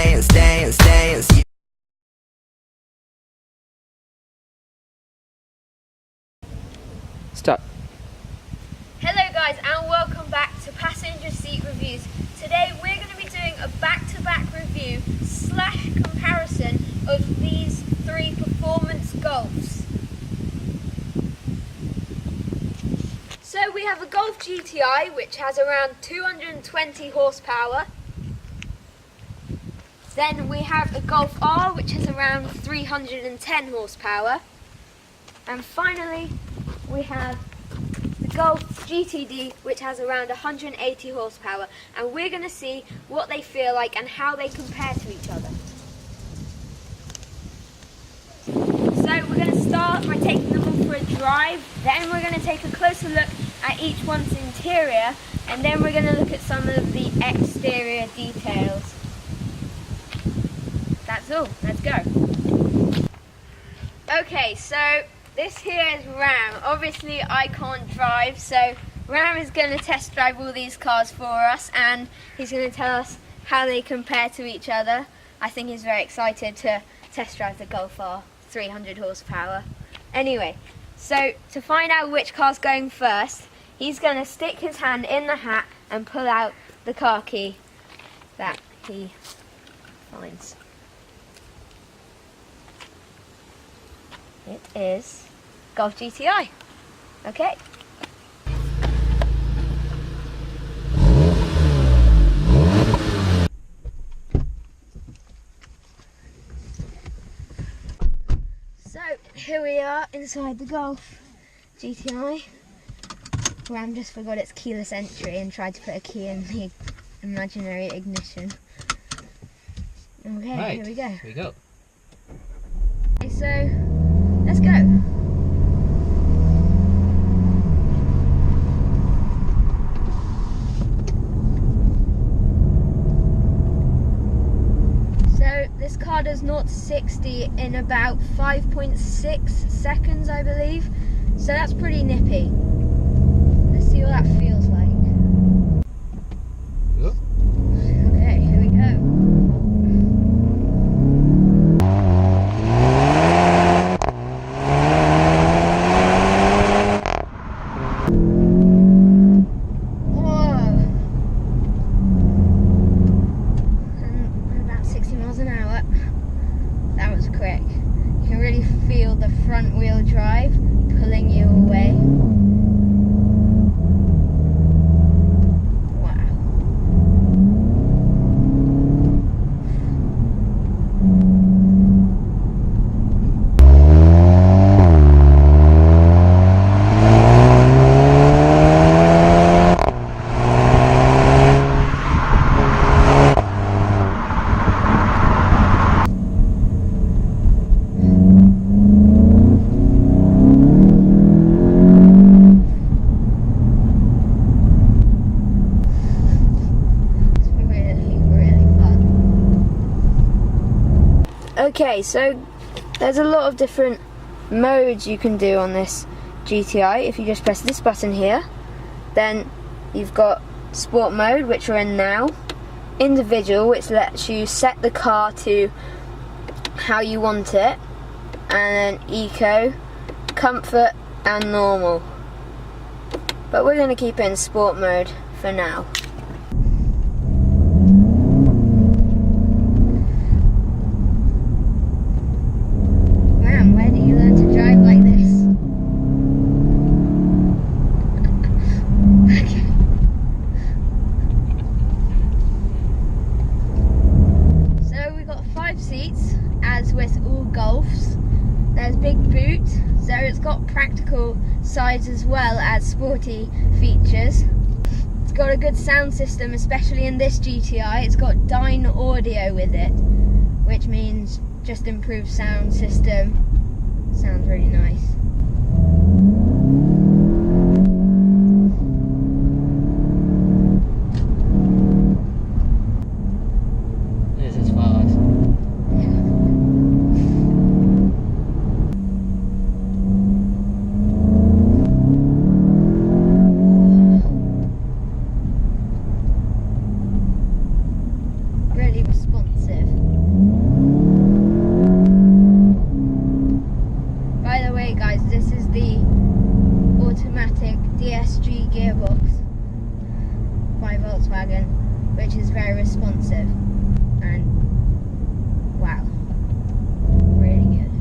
dance, dance, dance. Stop. Hello guys, and welcome back to Passenger Seat Reviews. Today we're going to be doing a back-to-back review slash comparison of these three performance Golfs. So we have a Golf GTI which has around 220 horsepower. Then we have a Golf R which has around 310 horsepower. And finally we have the Golf GTD which has around 180 horsepower, and we're going to see what they feel like and how they compare to each other. So we're going to start by taking them all for a drive, then we're going to take a closer look at each one's interior, and then we're going to look at some of the exterior details. That's all, let's go. Okay, so this here is Ram. Obviously I can't drive, so Ram is going to test drive all these cars for us, and he's going to tell us how they compare to each other. I think he's very excited to test drive the Golf R, 300 horsepower. Anyway, so to find out which car's going first, he's going to stick his hand in the hat and pull out the car key that he finds. It is Golf GTI. Okay. So here we are inside the Golf GTI. Ram just forgot its keyless entry and tried to put a key in the imaginary ignition. Okay, Right, here we go. Here we go. Okay, so let's go. So this car does 0 to 60 in about 5.6 seconds, I believe. So that's pretty nippy. Let's see what that feels like. Yep. Okay, here we go. Feel the front wheel drive pulling you away. Wow. Okay, so there's a lot of different modes you can do on this GTI. If you just press this button here, then you've got sport mode, which we're in now, individual, which lets you set the car to how you want it, and then eco, comfort and normal. But we're going to keep it in sport mode for now. Where did you learn to drive like this? Okay. So we've got 5 seats, as with all Golfs. There's big boot, so it's got practical sides as well as sporty features. It's got a good sound system, especially in this GTI. It's got Dyne audio with it, which means just improved sound system. Sounds really nice. This is fast. Really responsive. responsive. By the way guys, this is the automatic DSG gearbox by Volkswagen, which is very responsive and wow, really good.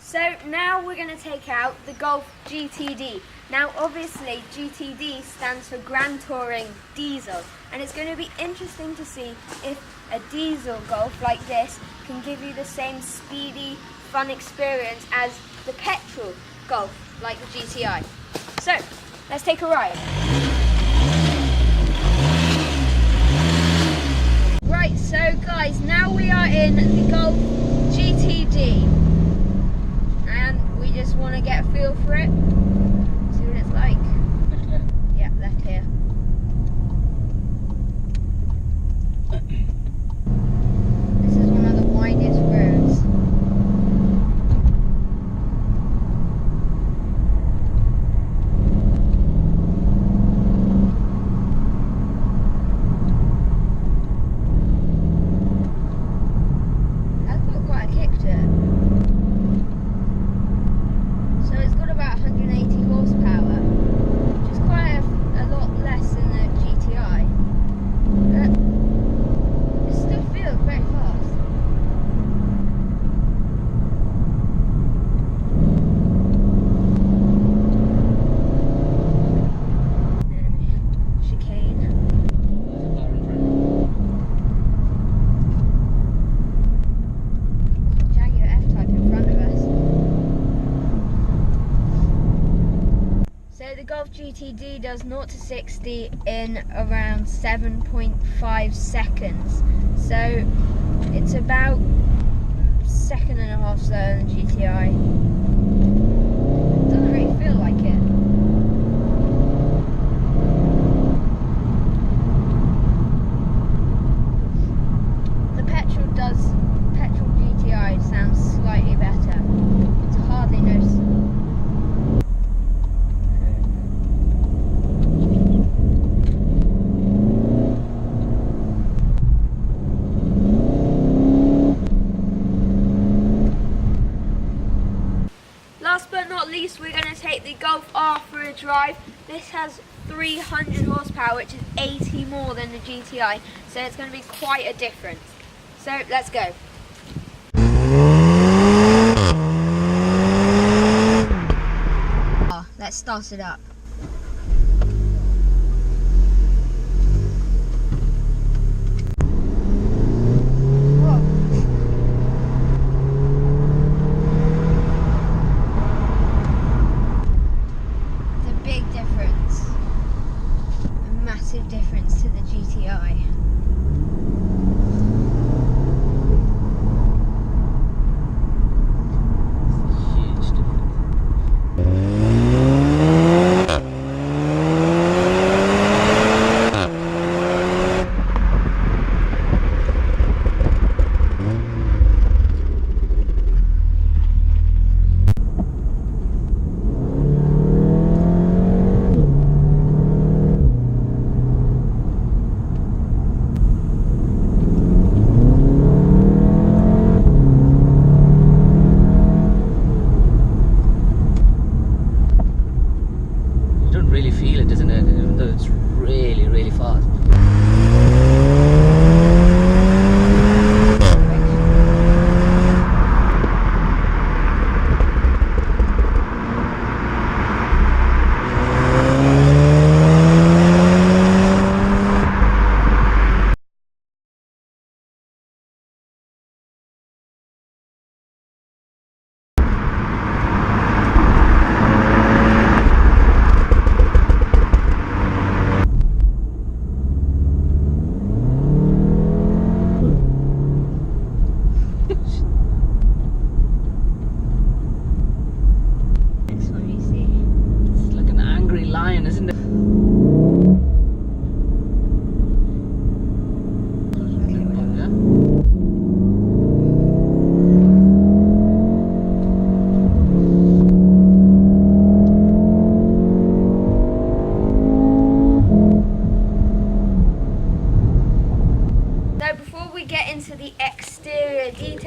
So now we're going to take out the Golf GTD. Now obviously GTD stands for Grand Touring Diesel, and it's going to be interesting to see if a diesel Golf like this can give you the same speedy, fun experience as the petrol Golf like the GTI. So let's take a ride. Right, so guys, now we are in the Golf GTD. We just want to get a feel for it, see what it's like. Left here. Yeah, left here. This is one of the widest roads. That's got quite a kick to it. So it's got about 180 horsepower, which is quite a lot less than the GTI. But it still feels very fast. And chicane. There's a car in front. Jaguar F-Type in front of us. So the Golf GTD does 0 to 60 in around 7.5 seconds. So it's about a second and a half slower than the GTI. Doesn't really feel like it. The petrol GTI sounds slightly better. It's hardly noticeable. Last but not least, we're going to take the Golf R for a drive. This has 300 horsepower, which is 80 more than the GTI, so it's going to be quite a difference. So let's go. Let's start it up. Difference to the GTI. Huge difference. Really feel it, doesn't it? Even though it's really, really fast.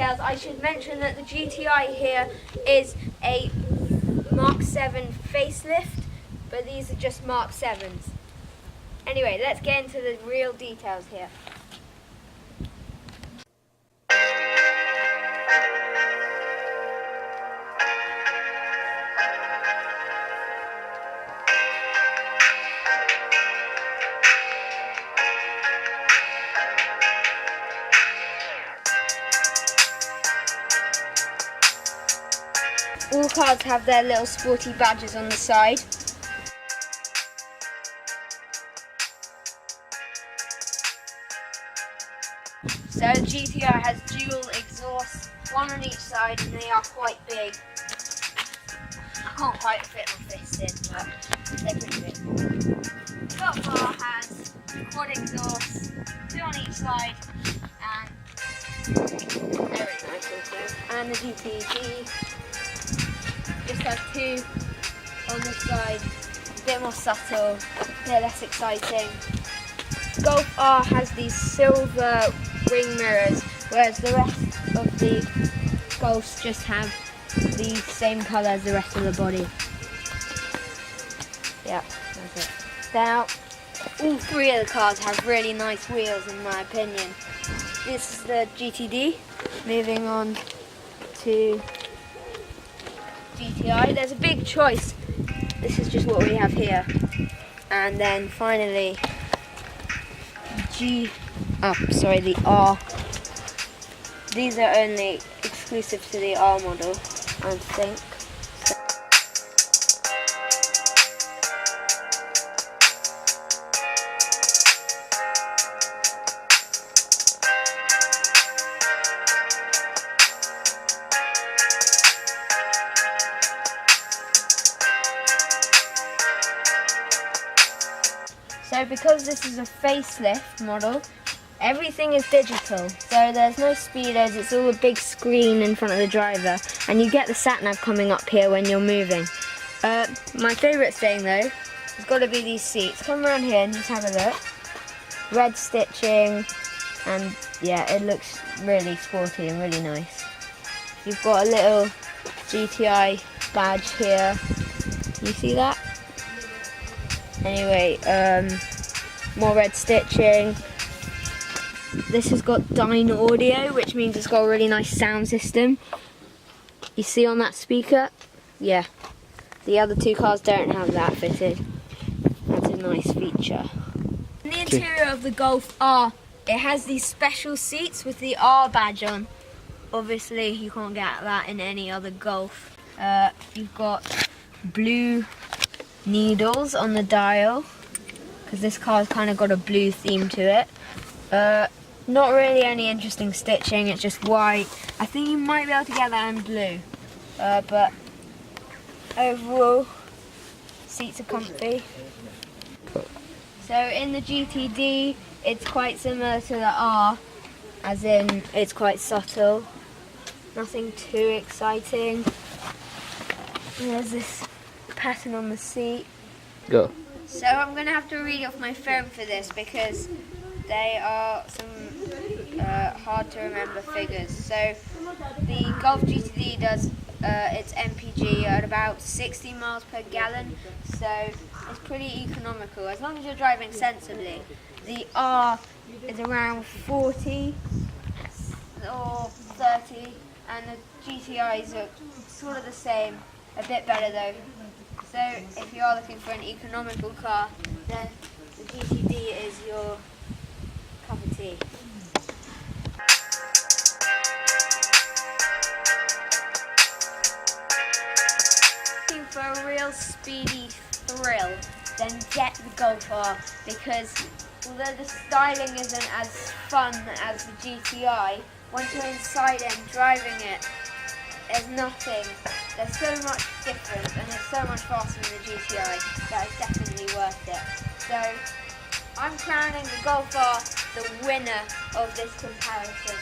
details, I should mention that the GTI here is a Mark 7 facelift, but these are just Mark 7s. Anyway, let's get into the real details here. All cars have their little sporty badges on the side. So the GTI has dual exhausts, one on each side, and they are quite big. I can't quite fit my fist in, but they're pretty big. Golf R has quad exhausts, two on each side, and they're really nice also. And the GTD just has two on the side, a bit more subtle, a bit less exciting. Golf R has these silver ring mirrors, whereas the rest of the Golfs just have the same colour as the rest of the body. Yeah, that's it. Now, all three of the cars have really nice wheels in my opinion. This is the GTD. Moving on to GTI. There's a big choice. This is just what we have here. And then finally, the R. These are only exclusive to the R model, I think. So because this is a facelift model, everything is digital. So there's no speedos, it's all a big screen in front of the driver, and you get the sat-nav coming up here when you're moving. My favourite thing though has got to be these seats. Come around here and just have a look. Red stitching, and yeah, it looks really sporty and really nice. You've got a little GTI badge here. You see that? Anyway, more red stitching. This has got Dyne audio, which means it's got a really nice sound system. You see on that speaker? Yeah. The other two cars don't have that fitted. That's a nice feature. In the interior of the Golf R, it has these special seats with the R badge on. Obviously, you can't get that in any other Golf. You've got blue needles on the dial, because this car's kind of got a blue theme to it. Not really any interesting stitching, it's just white. I think you might be able to get that in blue, but overall, seats are comfy. So in the GTD, it's quite similar to the R, as in it's quite subtle, nothing too exciting. There's this pattern on the seat. Go. So I'm going to have to read off my phone for this because they are some hard to remember figures. So the Golf GTD does its MPG at about 60 miles per gallon, so it's pretty economical as long as you're driving sensibly. The R is around 40 or 30, and the GTIs are sort of the same, a bit better though. So if you are looking for an economical car, then the GTD is your cup of tea. Looking for a real speedy thrill, then get the Golf R, because although the styling isn't as fun as the GTI, once you're inside it and driving it, there's so much different and it's so much faster than the GTI that it's definitely worth it. So I'm crowning the Golf R the winner of this comparison.